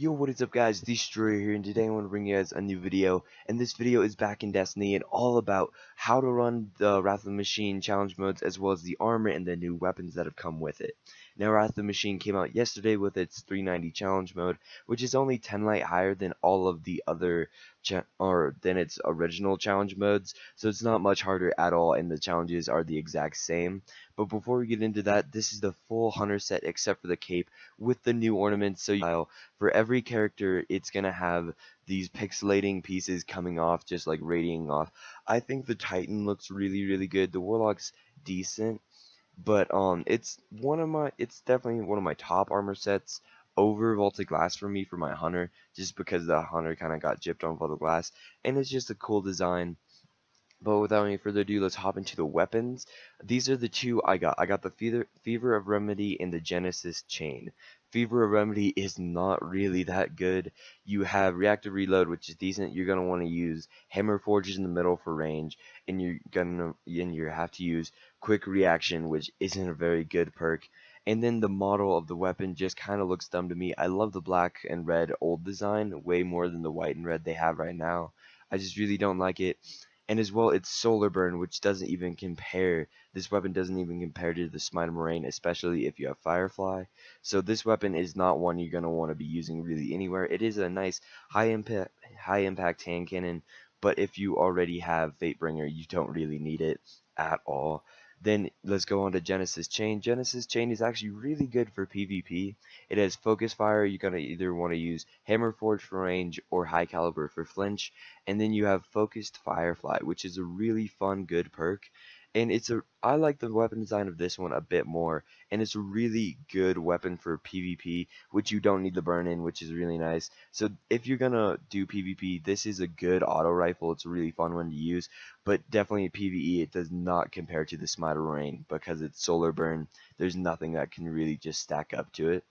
Yo, what is up guys, Destroyer here, and today I want to bring you guys a new video, and this video is back in Destiny and all about how to run the Wrath of the Machine challenge modes as well as the armor and the new weapons that have come with it. Now Wrath of the Machine came out yesterday with its 390 challenge mode, which is only 10 light higher than all of the other than its original challenge modes, so it's not much harder at all and the challenges are the exact same. But before we get into that, this is the full hunter set except for the cape with the new ornaments, so for every character it's gonna have these pixelating pieces coming off, just like radiating off. I think the Titan looks really good. The Warlock's decent, but it's definitely one of my top armor sets over Vaulted Glass for me for my Hunter, just because the Hunter kind of got gypped on Vaulted Glass, and it's just a cool design. But without any further ado, let's hop into the weapons. These are the two I got. I got the Fever of Remedy and the Genesis Chain. Fever of Remedy is not really that good. You have Reactive Reload, which is decent. You're gonna want to use Hammer Forges in the middle for range, and you have to use Quick Reaction, which isn't a very good perk. And then the model of the weapon just kind of looks dumb to me. I love the black and red old design way more than the white and red they have right now. I just really don't like it. And as well, it's Solar Burn, which doesn't even compare. This weapon doesn't even compare to the Smite of Moraine, especially if you have Firefly. So this weapon is not one you're gonna want to be using really anywhere. It is a nice high impact hand cannon, but if you already have Fatebringer, you don't really need it at all. Then let's go on to Genesis Chain. Genesis Chain is actually really good for PvP. It has Focus Fire. You're gonna either want to use Hammer Forge for range or High Caliber for flinch. And then you have Focused Firefly, which is a really fun, good perk. And I like the weapon design of this one a bit more, and it's a really good weapon for PvP, which you don't need the burn in, which is really nice. So if you're gonna do PvP, this is a good auto rifle. It's a really fun one to use, but definitely PvE, it does not compare to the Smite of Rain because it's solar burn. There's nothing that can really just stack up to it.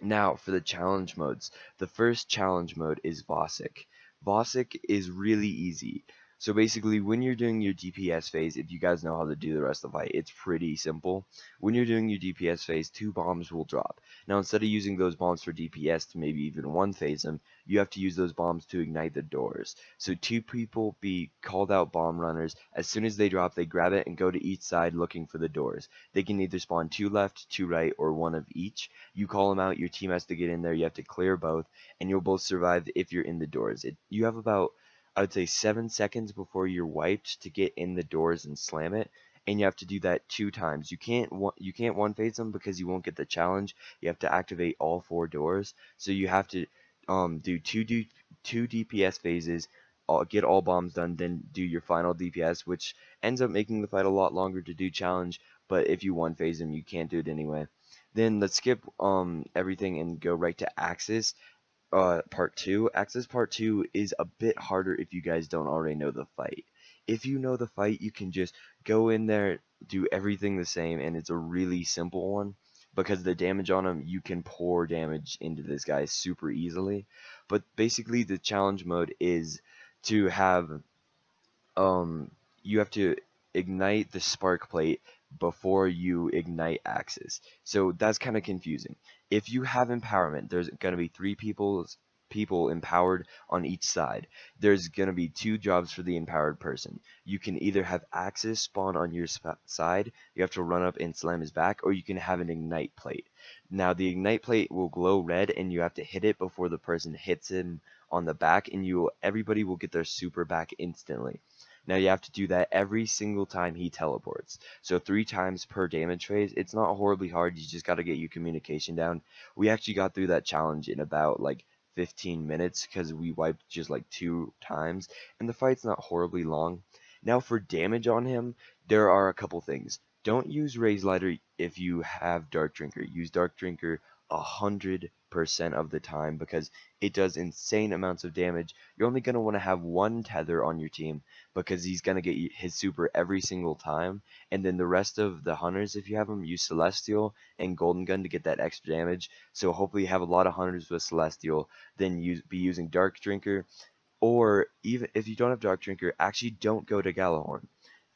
Now, for the challenge modes, the first challenge mode is Vosik. Vosik is really easy. So basically, when you're doing your DPS phase, if you guys know how to do the rest of the fight, it's pretty simple. When you're doing your DPS phase, 2 bombs will drop. Now, instead of using those bombs for DPS to maybe even one phase them, you have to use those bombs to ignite the doors. So 2 people be called out bomb runners. As soon as they drop, they grab it and go to each side looking for the doors. They can either spawn 2 left, 2 right, or 1 of each. You call them out, your team has to get in there, you have to clear both, and you'll both survive if you're in the doors. You have about, I would say, 7 seconds before you're wiped to get in the doors and slam it, and you have to do that 2 times. You can't one phase them because you won't get the challenge. You have to activate all 4 doors, so you have to do 2 DPS phases, get all bombs done, then do your final DPS, which ends up making the fight a lot longer to do challenge, but if you one phase them, you can't do it anyway. Then let's skip everything and go right to Axis part 2. Axis part 2 is a bit harder if you guys don't already know the fight. If you know the fight, you can just go in there, do everything the same, and it's a really simple one because the damage on him, you can pour damage into this guy super easily. But basically the challenge mode is to have um you have to ignite the spark plate before you ignite Axis. So that's kind of confusing. If you have empowerment, there's going to be 3 people empowered on each side. There's going to be 2 jobs for the empowered person. You can either have Axis spawn on your side, you have to run up and slam his back, or you can have an ignite plate. Now the ignite plate will glow red and you have to hit it before the person hits him on the back, and everybody will get their super back instantly. Now you have to do that every single time he teleports. So 3 times per damage phase. It's not horribly hard, you just gotta get your communication down. We actually got through that challenge in about like 15 minutes because we wiped just like 2 times, and the fight's not horribly long. Now for damage on him, there are a couple things. Don't use Raise Lighter if you have Dark Drinker. Use Dark Drinker 100% of the time because it does insane amounts of damage. You're only going to want to have 1 tether on your team because he's going to get his super every single time, and then the rest of the hunters, if you have them, use Celestial and Golden Gun to get that extra damage. So hopefully you have a lot of hunters with Celestial, then be using Dark Drinker, or even if you don't have Dark Drinker, actually don't go to Gjallarhorn.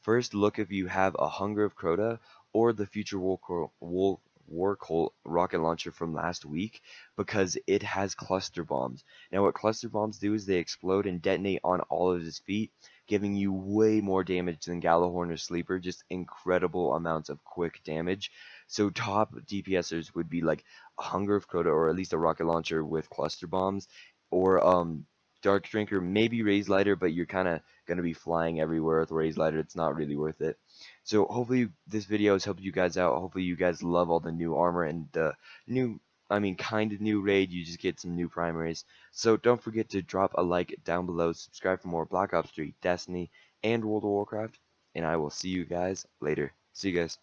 First look if you have a Hunger of Crota or the Future Wolf Warcolt rocket launcher from last week because it has cluster bombs. Now what cluster bombs do is they explode and detonate on all of his feet, giving you way more damage than Gallahorn or Sleeper, just incredible amounts of quick damage. So top DPSers would be like a Hunger of Crota, or at least a rocket launcher with cluster bombs, or Dark Drinker, maybe Raise Lighter, but you're kind of going to be flying everywhere with Raise Lighter. It's not really worth it. So hopefully this video has helped you guys out. Hopefully you guys love all the new armor and the new, kind of new raid. You just get some new primaries. So don't forget to drop a like down below. Subscribe for more Black Ops 3, Destiny, and World of Warcraft. And I will see you guys later. See you guys.